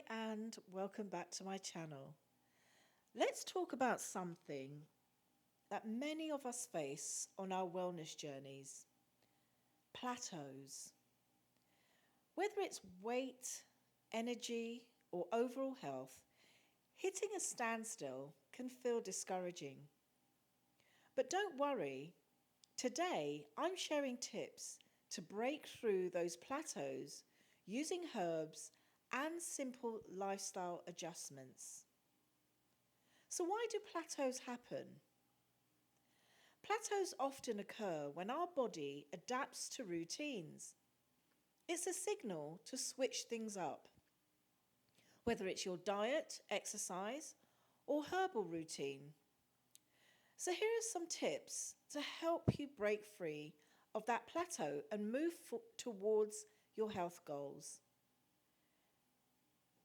Hi and welcome back to my channel. Let's talk about something that many of us face on our wellness journeys: plateaus. Whether it's weight, energy, or overall health, hitting a standstill can feel discouraging. But don't worry, today I'm sharing tips to break through those plateaus using herbs and simple lifestyle adjustments. So, why do plateaus happen? Plateaus often occur when our body adapts to routines. It's a signal to switch things up, whether it's your diet, exercise, or herbal routine. So, here are some tips to help you break free of that plateau and move towards your health goals.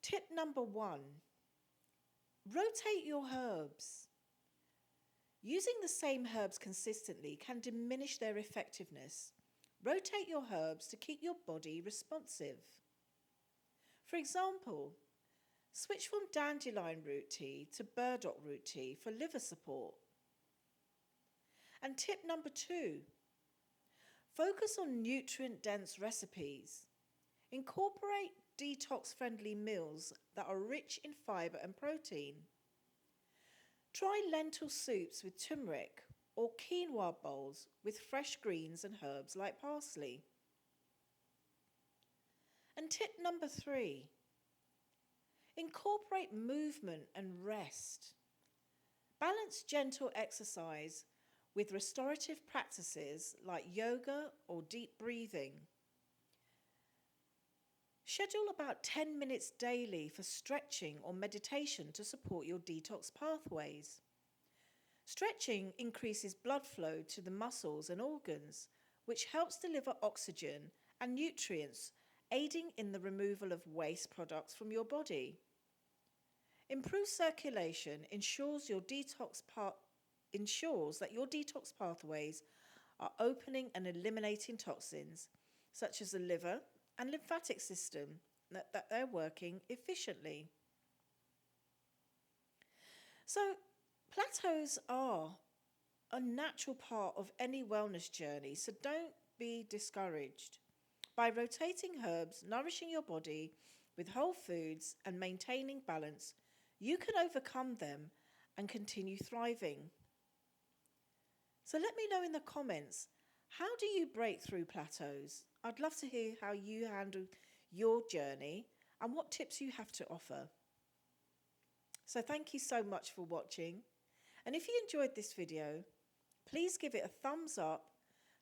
Tip number one: rotate your herbs. Using the same herbs consistently can diminish their effectiveness. Rotate your herbs to keep your body responsive. For example, switch from dandelion root tea to burdock root tea for liver support. And tip number two: focus on nutrient-dense recipes. Incorporate detox-friendly meals that are rich in fiber and protein. Try lentil soups with turmeric or quinoa bowls with fresh greens and herbs like parsley. And tip number three: incorporate movement and rest. Balance gentle exercise with restorative practices like yoga or deep breathing. Schedule about 10 minutes daily for stretching or meditation to support your detox pathways. Stretching increases blood flow to the muscles and organs, which helps deliver oxygen and nutrients, aiding in the removal of waste products from your body. Improved circulation ensures that your detox pathways are opening and eliminating toxins, such as the liver and lymphatic system, that they're working efficiently. So, plateaus are a natural part of any wellness journey, so don't be discouraged. By rotating herbs, nourishing your body with whole foods, and maintaining balance, you can overcome them and continue thriving. So let me know in the comments, how do you break through plateaus? I'd love to hear how you handle your journey and what tips you have to offer. So thank you so much for watching. And if you enjoyed this video, please give it a thumbs up,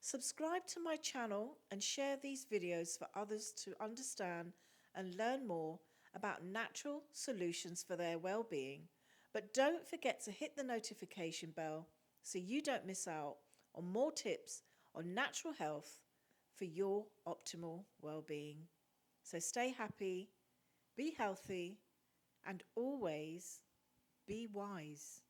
subscribe to my channel, and share these videos for others to understand and learn more about natural solutions for their well-being. But don't forget to hit the notification bell so you don't miss out on more tips on natural health for your optimal well-being. So stay happy, be healthy, and always be wise.